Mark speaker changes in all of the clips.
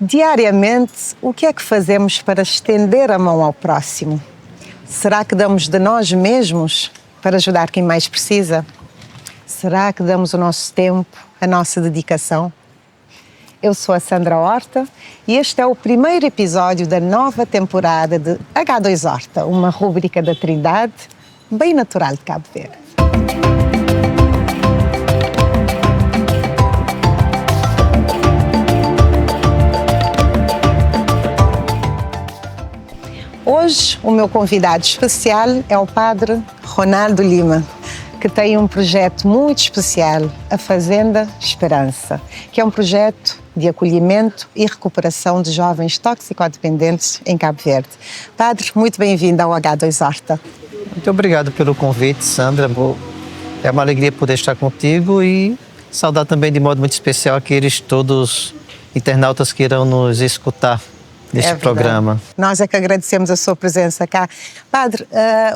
Speaker 1: Diariamente, o que é que fazemos para estender a mão ao próximo? Será que damos de nós mesmos para ajudar quem mais precisa? Será que damos o nosso tempo, a nossa dedicação? Eu sou a Sandra Horta e este é o primeiro episódio da nova temporada de H2 Horta, uma rúbrica da Trindade bem natural de Cabo Verde. Hoje, o meu convidado especial é o Padre Ronaldo Lima, que tem um projeto muito especial, a Fazenda Esperança, que é um projeto de acolhimento e recuperação de jovens toxicodependentes em Cabo Verde. Padre, muito bem-vindo ao H2 Horta.
Speaker 2: Muito obrigado pelo convite, Sandra. É uma alegria poder estar contigo e saudar também de modo muito especial aqueles todos internautas que irão nos escutar neste programa.
Speaker 1: Nós é que agradecemos a sua presença cá. Padre,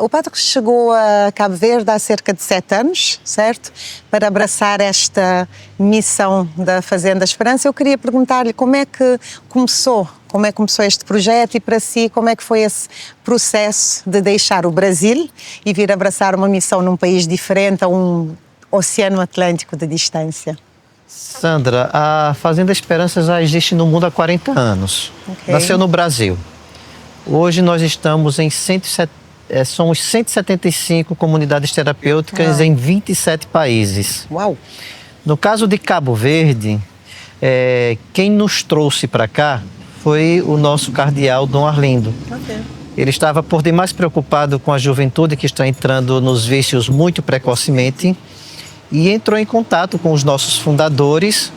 Speaker 1: o padre chegou a Cabo Verde há cerca de 7 anos, certo? Para abraçar esta missão da Fazenda Esperança. Eu queria perguntar-lhe como é que começou este projeto e para si como é que foi esse processo de deixar o Brasil e vir abraçar uma missão num país diferente, a um oceano Atlântico de distância.
Speaker 2: Sandra, a Fazenda Esperança já existe no mundo há 40 anos. Okay. Nasceu no Brasil. Hoje nós estamos em somos 175 comunidades terapêuticas em 27 países.
Speaker 1: Uau!
Speaker 2: No caso de Cabo Verde, quem nos trouxe para cá foi o nosso cardeal Dom Arlindo. Okay. Ele estava por demais preocupado com a juventude que está entrando nos vícios muito precocemente e entrou em contato com os nossos fundadores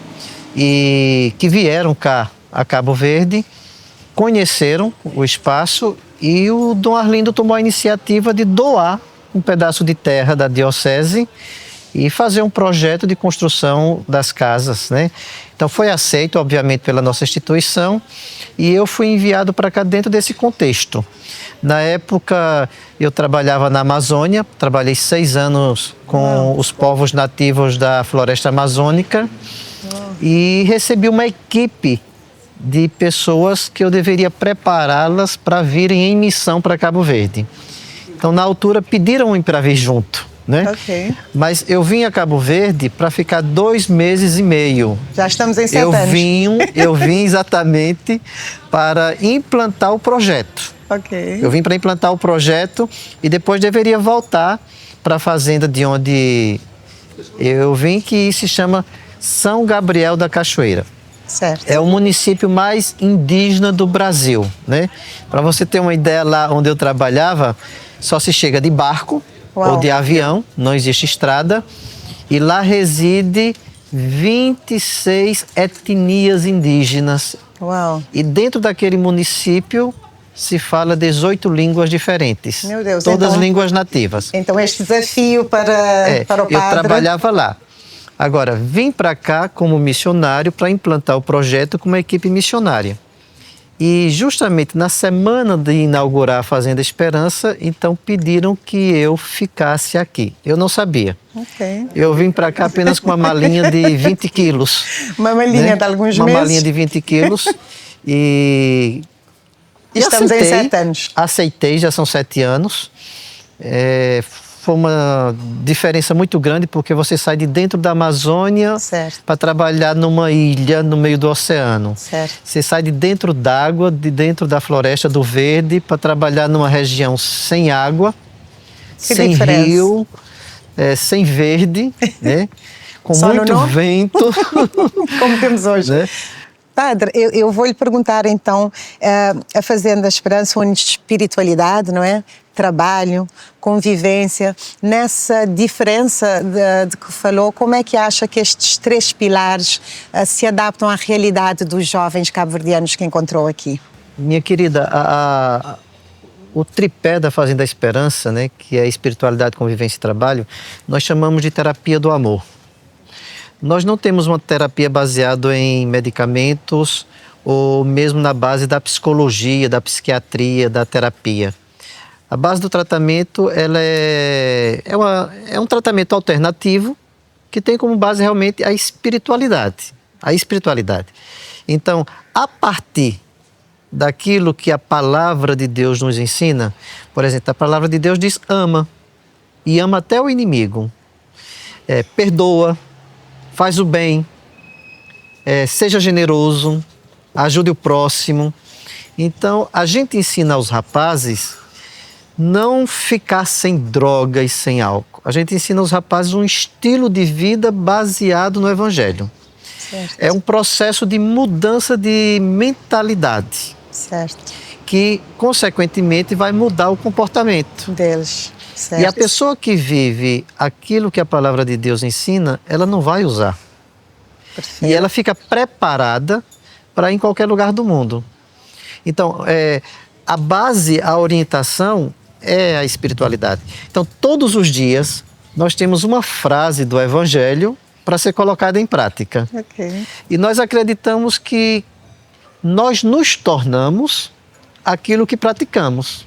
Speaker 2: e que vieram cá a Cabo Verde, conheceram o espaço e o Dom Arlindo tomou a iniciativa de doar um pedaço de terra da diocese e fazer um projeto de construção das casas, né? Então foi aceito, obviamente, pela nossa instituição e eu fui enviado para cá dentro desse contexto. Na época, eu trabalhava na Amazônia, trabalhei 6 anos com os povos nativos da floresta amazônica e recebi uma equipe de pessoas que eu deveria prepará-las para virem em missão para Cabo Verde. Então, na altura, pediram para vir junto, né?
Speaker 1: Okay.
Speaker 2: Mas eu vim a Cabo Verde para ficar 2 meses e meio.
Speaker 1: Já estamos em 7 anos.
Speaker 2: Eu vim exatamente para implantar o projeto.
Speaker 1: Okay.
Speaker 2: Eu vim para implantar o projeto e depois deveria voltar para a fazenda de onde eu vim, que se chama São Gabriel da Cachoeira.
Speaker 1: Certo.
Speaker 2: É o município mais indígena do Brasil, né? Para você ter uma ideia, lá onde eu trabalhava, só se chega de barco ou de avião, não existe estrada, e lá reside 26 etnias indígenas.
Speaker 1: Uau.
Speaker 2: E dentro daquele município se fala 18 línguas diferentes.
Speaker 1: Meu Deus,
Speaker 2: todas línguas nativas.
Speaker 1: Então este desafio para o padre...
Speaker 2: Eu trabalhava lá. Agora, vim para cá como missionário para implantar o projeto com uma equipe missionária. E justamente na semana de inaugurar a Fazenda Esperança, então pediram que eu ficasse aqui. Eu não sabia.
Speaker 1: Okay.
Speaker 2: Eu vim para cá apenas com uma malinha de 20 quilos.
Speaker 1: Uma malinha, né? De alguns meses.
Speaker 2: Uma malinha de 20 quilos. E
Speaker 1: estamos em 7 anos.
Speaker 2: Aceitei, já são 7 anos. Foi uma diferença muito grande, porque você sai de dentro da Amazônia para trabalhar numa ilha no meio do oceano.
Speaker 1: Certo.
Speaker 2: Você sai de dentro d'água, de dentro da floresta do verde, para trabalhar numa região sem água, sem rio, sem verde, né? Com
Speaker 1: só
Speaker 2: muito vento.
Speaker 1: Como temos hoje.
Speaker 2: Né?
Speaker 1: Padre, eu vou lhe perguntar então, a Fazenda Esperança une espiritualidade, não é? Trabalho, convivência, nessa diferença de que falou, como é que acha que estes 3 pilares se adaptam à realidade dos jovens cabo-verdianos que encontrou aqui?
Speaker 2: Minha querida, o tripé da Fazenda Esperança, né, que é espiritualidade, convivência e trabalho, nós chamamos de terapia do amor. Nós não temos uma terapia baseada em medicamentos ou mesmo na base da psicologia, da psiquiatria, da terapia. A base do tratamento ela é um tratamento alternativo que tem como base realmente a espiritualidade. A espiritualidade. Então, a partir daquilo que a palavra de Deus nos ensina, por exemplo, a palavra de Deus diz ama, e ama até o inimigo. Perdoa, faz o bem, seja generoso, ajude o próximo. Então, a gente ensina aos rapazes não ficar sem droga e sem álcool. A gente ensina aos rapazes um estilo de vida baseado no Evangelho.
Speaker 1: Certo.
Speaker 2: É um processo de mudança de mentalidade.
Speaker 1: Certo.
Speaker 2: Que, consequentemente, vai mudar o comportamento
Speaker 1: deles. Certo.
Speaker 2: E a pessoa que vive aquilo que a palavra de Deus ensina, ela não vai usar.
Speaker 1: Perfeito.
Speaker 2: E ela fica preparada para ir em qualquer lugar do mundo. Então, a base, a orientação é a espiritualidade. Então, todos os dias, nós temos uma frase do Evangelho para ser colocada em prática.
Speaker 1: Okay.
Speaker 2: E nós acreditamos que nós nos tornamos aquilo que praticamos.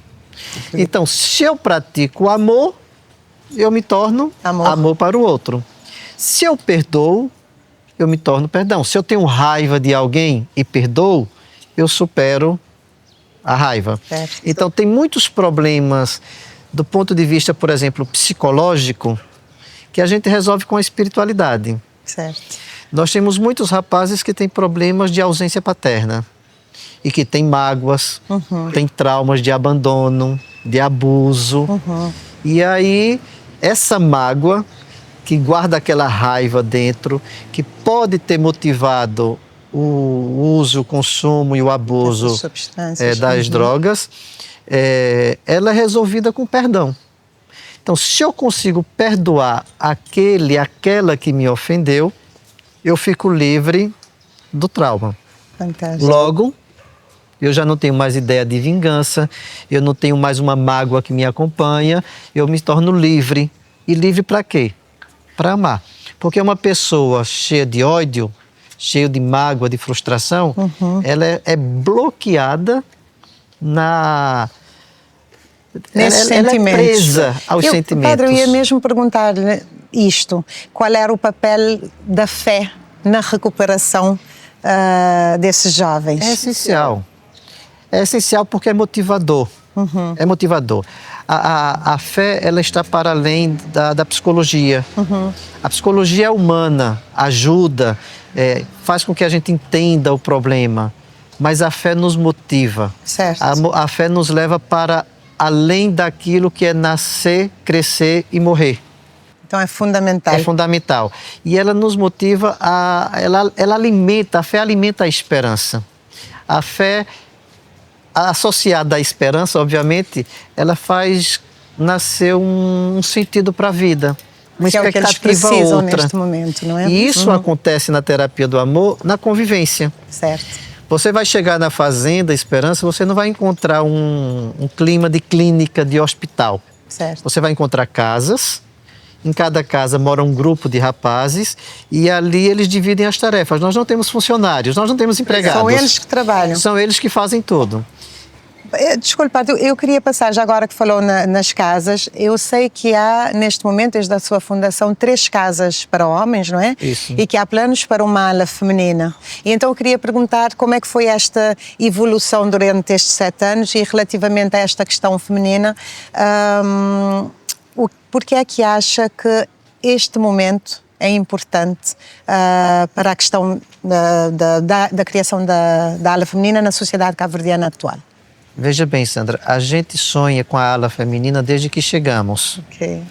Speaker 2: Então, se eu pratico amor, eu me torno amor para o outro. Se eu perdoo, eu me torno perdão. Se eu tenho raiva de alguém e perdoo, eu supero a raiva.
Speaker 1: Certo.
Speaker 2: Então, tem muitos problemas do ponto de vista, por exemplo, psicológico, que a gente resolve com a espiritualidade.
Speaker 1: Certo.
Speaker 2: Nós temos muitos rapazes que têm problemas de ausência paterna e que têm mágoas, têm traumas de abandono, de abuso. E aí, essa mágoa que guarda aquela raiva dentro, que pode ter motivado o uso, o consumo e o abuso das drogas, ela é resolvida com perdão. Então, se eu consigo perdoar aquela que me ofendeu, eu fico livre do trauma.
Speaker 1: Fantástico.
Speaker 2: Logo, eu já não tenho mais ideia de vingança, eu não tenho mais uma mágoa que me acompanha, eu me torno livre. E livre para quê? Para amar. Porque uma pessoa cheia de ódio, cheia de mágoa, de frustração, ela é bloqueada
Speaker 1: nesses
Speaker 2: ela
Speaker 1: sentimentos.
Speaker 2: É presa aos sentimentos.
Speaker 1: Padre, eu ia mesmo perguntar-lhe isto. Qual era o papel da fé na recuperação desses jovens?
Speaker 2: É essencial. É essencial porque é motivador. É motivador. A fé, ela está para além da psicologia. A psicologia é humana, ajuda, faz com que a gente entenda o problema. Mas a fé nos motiva.
Speaker 1: Certo.
Speaker 2: A fé nos leva para além daquilo que é nascer, crescer e morrer.
Speaker 1: Então é fundamental.
Speaker 2: É fundamental. E ela nos motiva, ela alimenta, a fé alimenta a esperança. A fé associada à esperança, obviamente, ela faz nascer um sentido para a vida, uma
Speaker 1: que
Speaker 2: expectativa
Speaker 1: é o que eles precisam
Speaker 2: outra.
Speaker 1: Neste momento, não é?
Speaker 2: E isso acontece na terapia do amor, na convivência.
Speaker 1: Certo.
Speaker 2: Você vai chegar na Fazenda Esperança, você não vai encontrar um clima de clínica, de hospital.
Speaker 1: Certo.
Speaker 2: Você vai encontrar casas, em cada casa mora um grupo de rapazes e ali eles dividem as tarefas. Nós não temos funcionários, nós não temos empregados.
Speaker 1: São eles que trabalham.
Speaker 2: São eles que fazem tudo.
Speaker 1: Desculpa, eu queria passar, já agora que falou nas casas, eu sei que há, neste momento, desde a sua fundação, 3 casas para homens, não é?
Speaker 2: Isso.
Speaker 1: E que há planos para uma ala feminina. E então eu queria perguntar como é que foi esta evolução durante estes 7 anos e relativamente a esta questão feminina, porque é que acha que este momento é importante para a questão da criação da ala feminina na sociedade cabo-verdiana atual?
Speaker 2: Veja bem, Sandra, a gente sonha com a ala feminina desde que chegamos.
Speaker 1: Ok.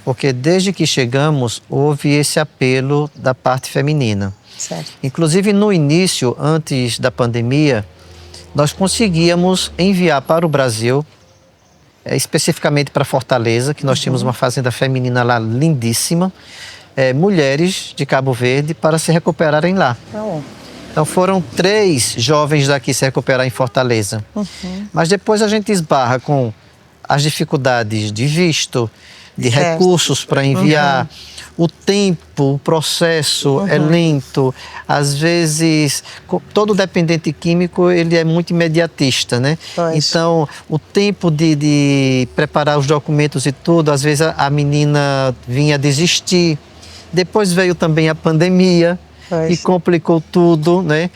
Speaker 2: Porque desde que chegamos, houve esse apelo da parte feminina.
Speaker 1: Certo.
Speaker 2: Inclusive, no início, antes da pandemia, nós conseguíamos enviar para o Brasil, especificamente para Fortaleza, que nós tínhamos uma fazenda feminina lá lindíssima, mulheres de Cabo Verde para se recuperarem lá. Então foram 3 jovens daqui se recuperar em Fortaleza. Mas depois a gente esbarra com as dificuldades de visto, de recursos para enviar, o tempo, o processo é lento. Às vezes, todo dependente químico ele é muito imediatista, né?
Speaker 1: Pois.
Speaker 2: Então, o tempo de preparar os documentos e tudo, às vezes a menina vinha desistir. Depois veio também a pandemia,
Speaker 1: Pois.
Speaker 2: e complicou tudo, né?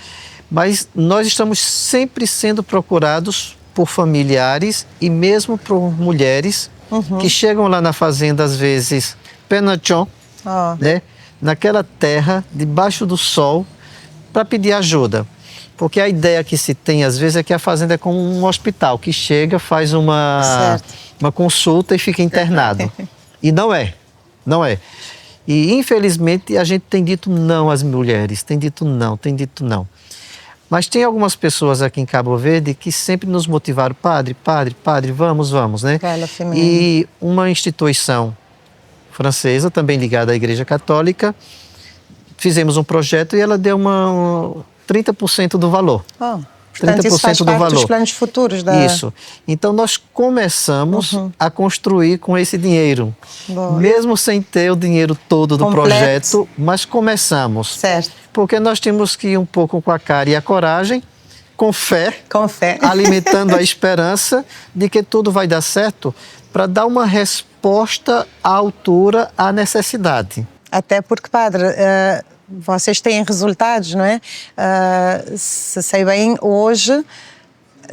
Speaker 2: Mas nós estamos sempre sendo procurados por familiares e mesmo por mulheres que chegam lá na fazenda, às vezes, pé no chão, né? Naquela terra, debaixo do sol, para pedir ajuda. Porque a ideia que se tem, às vezes, é que a fazenda é como um hospital, que chega, faz uma consulta e fica internado. E não é, não é. E, infelizmente, a gente tem dito não às mulheres, tem dito não, tem dito não. Mas tem algumas pessoas aqui em Cabo Verde que sempre nos motivaram, padre, vamos, né? E uma instituição francesa, também ligada à Igreja Católica, fizemos um projeto e ela deu 30% do valor.
Speaker 1: Portanto, isso faz parte dos planos futuros da...
Speaker 2: Isso. Então, nós começamos a construir com esse dinheiro. Mesmo sem ter o dinheiro todo do projeto, mas começamos.
Speaker 1: Certo.
Speaker 2: Porque nós temos que ir um pouco com a cara e a coragem, com fé, alimentando a esperança de que tudo vai dar certo, para dar uma resposta à altura à necessidade.
Speaker 1: Até porque, padre, vocês têm resultados, não é? Se sei bem, hoje,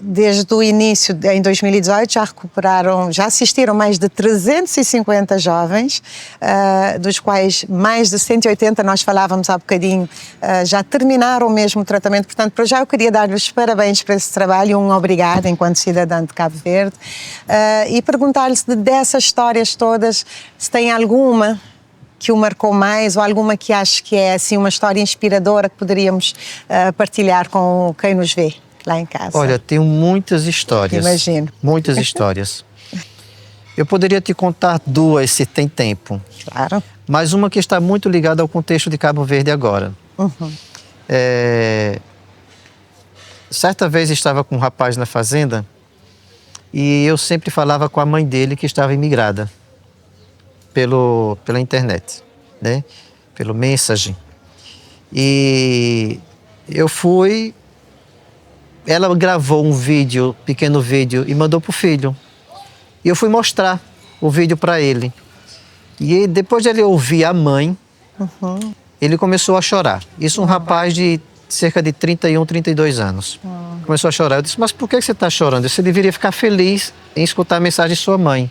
Speaker 1: desde o início, em 2018, já assistiram mais de 350 jovens, dos quais mais de 180, nós falávamos há bocadinho, já terminaram mesmo o tratamento. Portanto, para já eu queria dar-vos parabéns por esse trabalho e um obrigado enquanto cidadã de Cabo Verde, e perguntar-lhe se dessas histórias todas, se tem alguma que o marcou mais ou alguma que acho que é assim uma história inspiradora que poderíamos partilhar com quem nos vê lá em casa.
Speaker 2: Olha, tenho muitas histórias.
Speaker 1: Imagino.
Speaker 2: Muitas histórias. Eu poderia te contar duas se tem tempo.
Speaker 1: Claro.
Speaker 2: Mas uma que está muito ligada ao contexto de Cabo Verde agora. Certa vez estava com um rapaz na fazenda e eu sempre falava com a mãe dele que estava imigrada pela internet, né? Pelo messaging. E eu fui, ela gravou um vídeo, pequeno vídeo, e mandou pro filho. E eu fui mostrar o vídeo para ele. E depois de ele ouvir a mãe, ele começou a chorar. Isso um rapaz de cerca de 31, 32 anos. Começou a chorar. Eu disse, mas por que você está chorando? Você deveria ficar feliz em escutar a mensagem de sua mãe.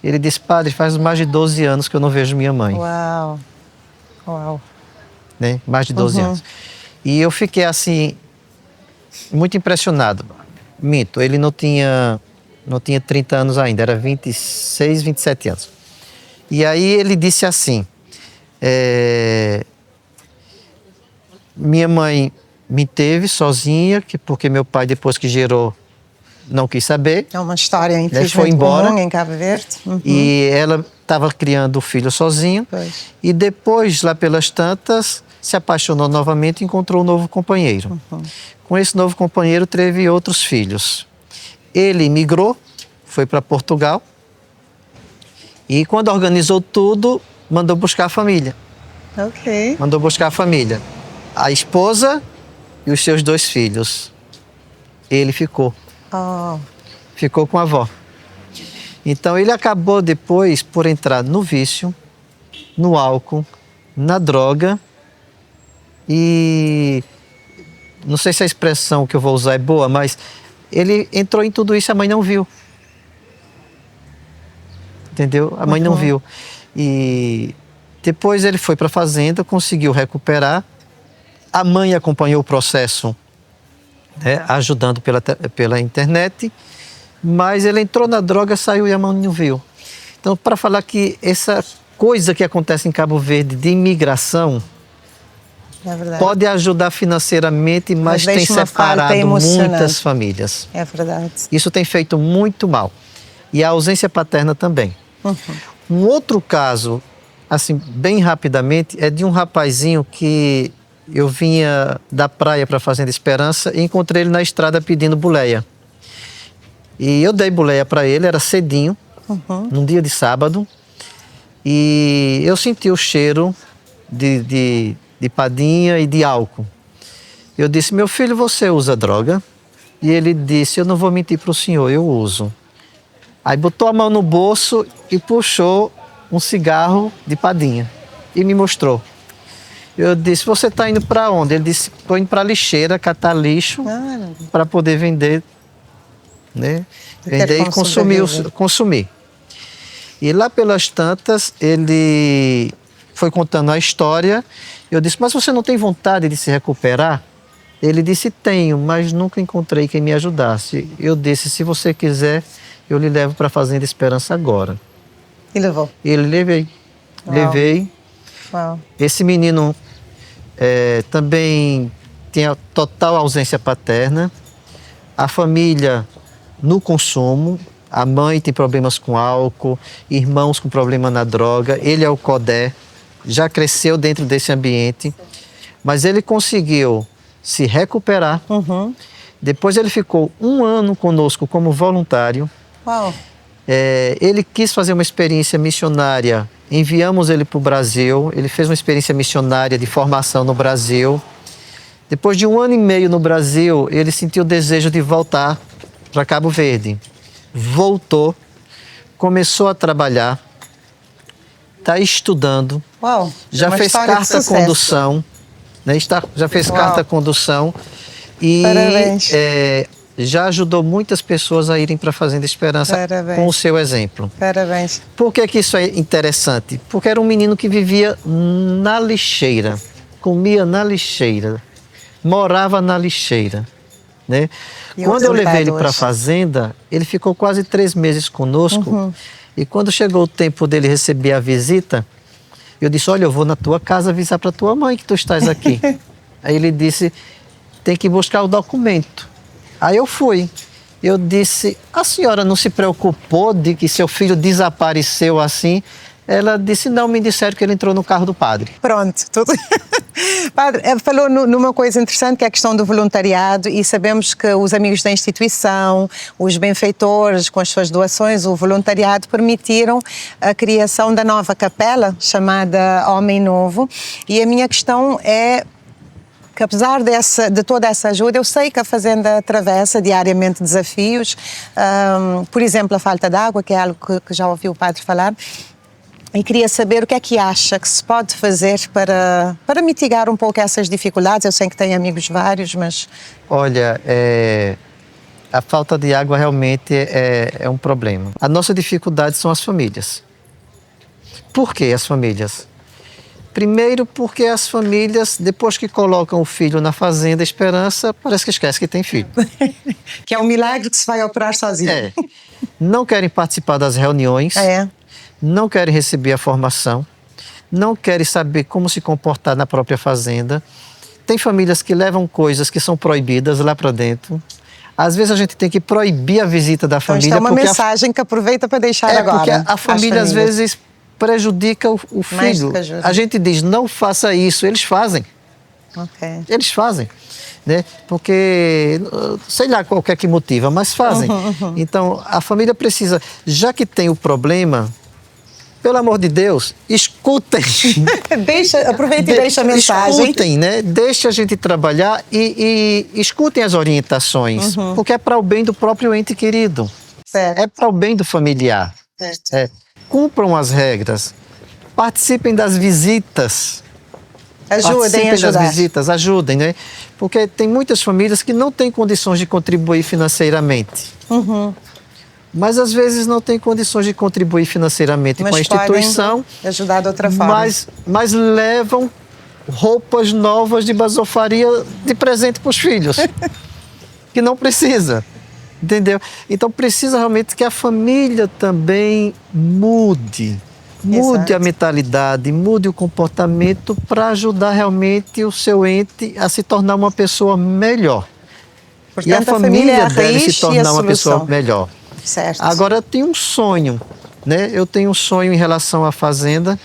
Speaker 2: Ele disse, padre, faz mais de 12 anos que eu não vejo minha mãe.
Speaker 1: Uau! Uau!
Speaker 2: Né? Mais de 12 anos. E eu fiquei assim, muito impressionado. Minto, ele não tinha 30 anos ainda, era 26, 27 anos. E aí ele disse assim, minha mãe me teve sozinha, porque meu pai, depois que gerou, não quis saber.
Speaker 1: É uma história, infelizmente,
Speaker 2: foi embora,
Speaker 1: comum em Cabo Verde.
Speaker 2: E ela estava criando o filho sozinha. E depois, lá pelas tantas, se apaixonou novamente e encontrou um novo companheiro. Com esse novo companheiro, teve outros filhos. Ele migrou, foi para Portugal. E quando organizou tudo, mandou buscar a família. Mandou buscar a família. A esposa e os seus 2 filhos. Ele ficou. Ficou com a avó. Então ele acabou depois por entrar no vício, no álcool, na droga e não sei se a expressão que eu vou usar é boa, mas ele entrou em tudo isso e a mãe não viu. Entendeu? A mãe não viu. E depois ele foi para a fazenda, conseguiu recuperar. A mãe acompanhou o processo, né, ajudando pela internet, mas ele entrou na droga, saiu e a mãe não viu. Então, para falar que essa coisa que acontece em Cabo Verde de imigração pode ajudar financeiramente, mas tem separado muitas famílias.
Speaker 1: É verdade.
Speaker 2: Isso tem feito muito mal. E a ausência paterna também. Um outro caso, assim, bem rapidamente, é de um rapazinho que eu vinha da praia para a Fazenda Esperança e encontrei ele na estrada pedindo boleia. E eu dei boleia para ele, era cedinho, num dia de sábado, e eu senti o cheiro de padinha e de álcool. Eu disse, meu filho, você usa droga? E ele disse, eu não vou mentir para o senhor, eu uso. Aí botou a mão no bolso e puxou um cigarro de padinha e me mostrou. Eu disse, você está indo para onde? Ele disse, estou indo para a lixeira, catar lixo, para poder vender, né? Vender e consumir. E lá pelas tantas, ele foi contando a história. Eu disse, mas você não tem vontade de se recuperar? Ele disse, tenho, mas nunca encontrei quem me ajudasse. Eu disse, se você quiser, eu lhe levo para a Fazenda Esperança agora.
Speaker 1: E levou?
Speaker 2: Ele levei.
Speaker 1: Uau.
Speaker 2: Esse menino também tinha total ausência paterna. A família no consumo. A mãe tem problemas com álcool, irmãos com problema na droga. Ele é o CODÉ, já cresceu dentro desse ambiente. Mas ele conseguiu se recuperar. Depois ele ficou 1 ano conosco como voluntário.
Speaker 1: Uau.
Speaker 2: Ele quis fazer uma experiência missionária. Enviamos ele para o Brasil. Ele fez uma experiência missionária de formação no Brasil. Depois de 1 ano e meio no Brasil, ele sentiu o desejo de voltar para Cabo Verde. Voltou, começou a trabalhar, está estudando.
Speaker 1: Uau.
Speaker 2: Já fez carta condução. Né? Já fez carta condução. E já ajudou muitas pessoas a irem para a Fazenda Esperança com o seu exemplo.
Speaker 1: Parabéns.
Speaker 2: Por que isso é interessante? Porque era um menino que vivia na lixeira, comia na lixeira, morava na lixeira. Né? Quando eu levei ele para a fazenda, ele ficou quase 3 meses conosco. E quando chegou o tempo dele receber a visita, eu disse, olha, eu vou na tua casa avisar para tua mãe que tu estás aqui. Aí ele disse, tem que buscar o documento. Aí eu fui. Eu disse, a senhora não se preocupou de que seu filho desapareceu assim? Ela disse, não, me disseram que ele entrou no carro do padre.
Speaker 1: Pronto, tudo. Padre, falou numa coisa interessante, que é a questão do voluntariado, e sabemos que os amigos da instituição, os benfeitores, com as suas doações, o voluntariado, permitiram a criação da nova capela, chamada Homem Novo. E a minha questão é que, apesar de toda essa ajuda, eu sei que a Fazenda atravessa diariamente desafios, por exemplo, a falta de água, que é algo que já ouvi o padre falar. E queria saber o que é que acha que se pode fazer para mitigar um pouco essas dificuldades. Eu sei que tem amigos vários, mas...
Speaker 2: Olha, a falta de água realmente é um problema. A nossa dificuldade são as famílias. Por que as famílias? Primeiro porque as famílias, depois que colocam o filho na Fazenda Esperança, parece que esquece que tem filho.
Speaker 1: Que é um milagre que se vai operar sozinho.
Speaker 2: Não querem participar das reuniões. Não querem receber a formação, não querem saber como se comportar na própria fazenda. Tem famílias que levam coisas que são proibidas lá para dentro. Às vezes a gente tem que proibir a visita da família.
Speaker 1: Então, é uma mensagem que aproveita para deixar agora.
Speaker 2: Porque a família às vezes prejudica o filho. A gente diz, não faça isso, eles fazem. Eles fazem. Né? Porque, sei lá qual é que motiva, mas fazem. Então, a família precisa, já que tem o problema... Pelo amor de Deus, escutem.
Speaker 1: Aproveite e deixe a mensagem.
Speaker 2: Escutem, né? Deixe a gente trabalhar e escutem as orientações. Porque é para o bem do próprio ente querido. É para o bem do familiar. Cumpram as regras. Participem das visitas.
Speaker 1: Ajudem
Speaker 2: das visitas, ajudem, né? Porque tem muitas famílias que não têm condições de contribuir financeiramente. Mas às vezes não tem condições de contribuir financeiramente com a instituição.
Speaker 1: Ajudar de outra forma.
Speaker 2: Mas levam roupas novas de basofaria de presente para os filhos. Que não precisa. Entendeu? Então precisa realmente que a família também mude. Mude a mentalidade, mude o comportamento para ajudar realmente o seu ente a se tornar uma pessoa melhor.
Speaker 1: Portanto,
Speaker 2: e a família deve se tornar uma pessoa melhor.
Speaker 1: Certo.
Speaker 2: Agora, eu tenho um sonho, né? Eu tenho um sonho em relação à fazenda,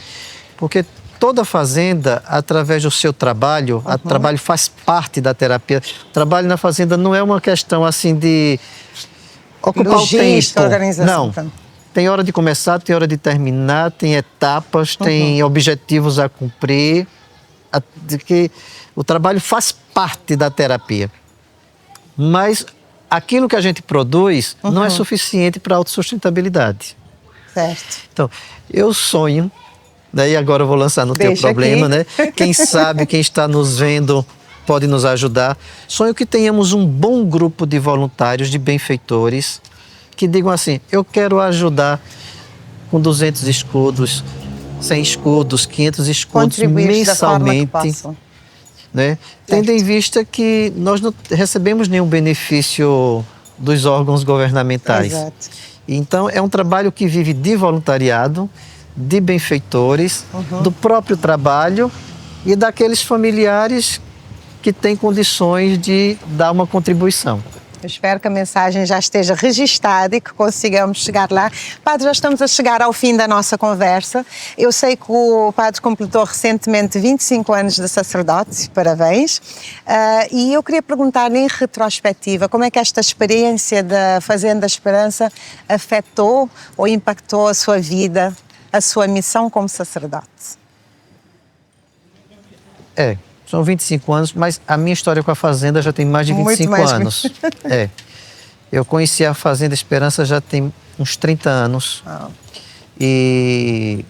Speaker 2: porque toda fazenda, através do seu trabalho, o trabalho faz parte da terapia. O trabalho na fazenda não é uma questão assim de ocupar o tempo.
Speaker 1: Organização.
Speaker 2: Não. Tem hora de começar, tem hora de terminar, tem etapas, tem objetivos a cumprir. Que o trabalho faz parte da terapia. Mas aquilo que a gente produz não é suficiente para a autossustentabilidade.
Speaker 1: Certo.
Speaker 2: Então, eu sonho Daí agora eu vou lançar no teu
Speaker 1: Deixa
Speaker 2: problema,
Speaker 1: aqui.
Speaker 2: né? Quem sabe, quem está nos vendo pode nos ajudar. Sonho que tenhamos um bom grupo de voluntários, de benfeitores, que digam assim, eu quero ajudar com 200 escudos, 100 escudos, 500 escudos
Speaker 1: Contribuir da forma que
Speaker 2: mensalmente,
Speaker 1: possam.
Speaker 2: né? Tendo em vista que nós não recebemos nenhum benefício dos órgãos governamentais.
Speaker 1: Exato.
Speaker 2: Então, é um trabalho que vive de voluntariado, de benfeitores, do próprio trabalho e daqueles familiares que têm condições de dar uma contribuição.
Speaker 1: Eu espero que a mensagem já esteja registada e que consigamos chegar lá. Padre, já estamos a chegar ao fim da nossa conversa. Eu sei que o Padre completou recentemente 25 anos de sacerdote, parabéns. E eu queria perguntar-lhe, em retrospectiva, como é que esta experiência da Fazenda Esperança afetou ou impactou a sua vida, a sua missão como sacerdote?
Speaker 2: São 25 anos, mas a minha história com a Fazenda já tem mais de 25
Speaker 1: mais.
Speaker 2: anos. Eu conheci a Fazenda Esperança já tem uns 30 anos.
Speaker 1: Oh.
Speaker 2: E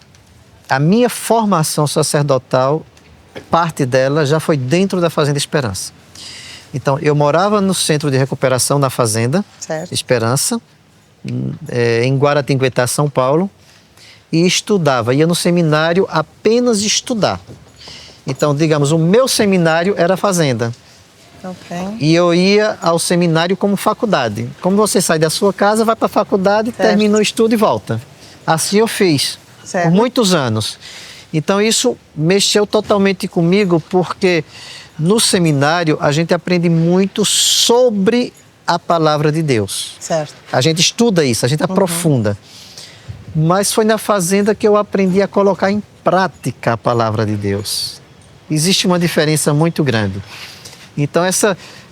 Speaker 2: a minha formação sacerdotal, parte dela já foi dentro da Fazenda Esperança. Então, eu morava no centro de recuperação na Fazenda Esperança, em Guaratinguetá, São Paulo, e estudava. Ia no seminário apenas estudar. Então, digamos, o meu seminário era Fazenda.
Speaker 1: Okay.
Speaker 2: E eu ia ao seminário como faculdade. Como você sai da sua casa, vai para a faculdade, termina o estudo e volta. Assim eu fiz, por muitos anos. Então, isso mexeu totalmente comigo, porque no seminário a gente aprende muito sobre a palavra de Deus.
Speaker 1: Certo.
Speaker 2: A gente estuda isso, a gente aprofunda. Mas foi na Fazenda que eu aprendi a colocar em prática a palavra de Deus. Existe uma diferença muito grande. Então,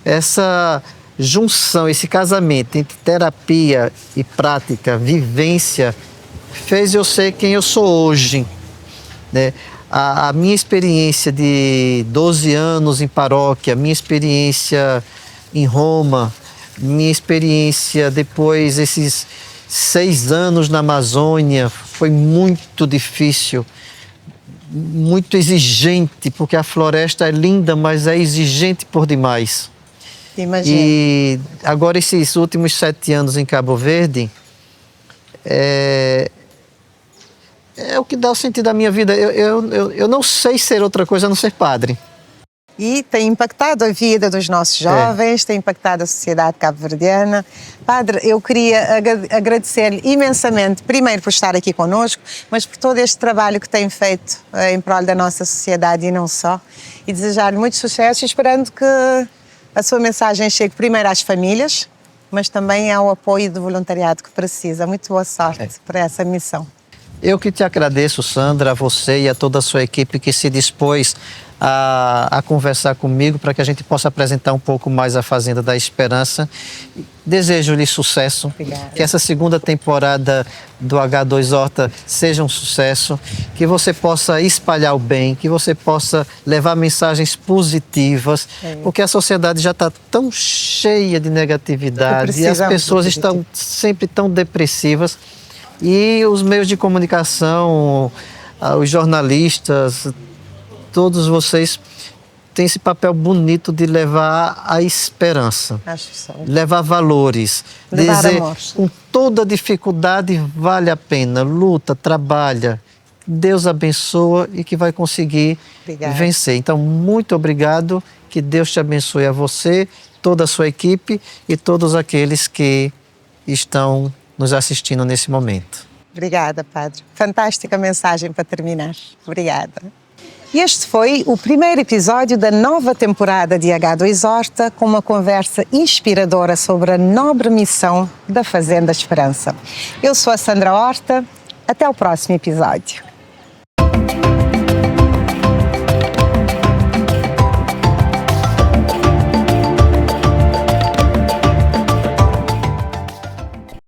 Speaker 2: essa junção, esse casamento entre terapia e prática, vivência, fez eu ser quem eu sou hoje, né? A minha experiência de 12 anos em paróquia, minha experiência em Roma, minha experiência depois, esses 6 anos na Amazônia, foi muito difícil, muito exigente, porque a floresta é linda, mas é exigente por demais.
Speaker 1: Imagina.
Speaker 2: E agora esses últimos 7 anos em Cabo Verde é o que dá o sentido à minha vida. Eu não sei ser outra coisa a não ser padre.
Speaker 1: E tem impactado a vida dos nossos jovens, tem impactado a sociedade cabo-verdiana. Padre, eu queria agradecer-lhe imensamente, primeiro por estar aqui connosco, mas por todo este trabalho que tem feito em prol da nossa sociedade e não só. E desejar-lhe muito sucesso, esperando que a sua mensagem chegue primeiro às famílias, mas também ao apoio do voluntariado que precisa. Muito boa sorte para essa missão.
Speaker 2: Eu que te agradeço, Sandra, a você e a toda a sua equipe que se dispôs a conversar comigo para que a gente possa apresentar um pouco mais a Fazenda da Esperança. Desejo-lhe sucesso.
Speaker 1: Obrigada.
Speaker 2: Que essa segunda temporada do H2 Horta seja um sucesso, que você possa espalhar o bem, que você possa levar mensagens positivas, porque a sociedade já está tão cheia de negatividade e as pessoas estão sempre tão depressivas. E os meios de comunicação, os jornalistas, todos vocês têm esse papel bonito de levar a esperança, levar valores, dizer com toda dificuldade vale a pena, luta, trabalha, Deus abençoa e que vai conseguir vencer. Então, muito obrigado, que Deus te abençoe a você, toda a sua equipe e todos aqueles que estão nos assistindo nesse momento.
Speaker 1: Obrigada, Padre. Fantástica mensagem para terminar. Obrigada. E este foi o primeiro episódio da nova temporada de H2 Horta, com uma conversa inspiradora sobre a nobre missão da Fazenda Esperança. Eu sou a Sandra Horta. Até o próximo episódio.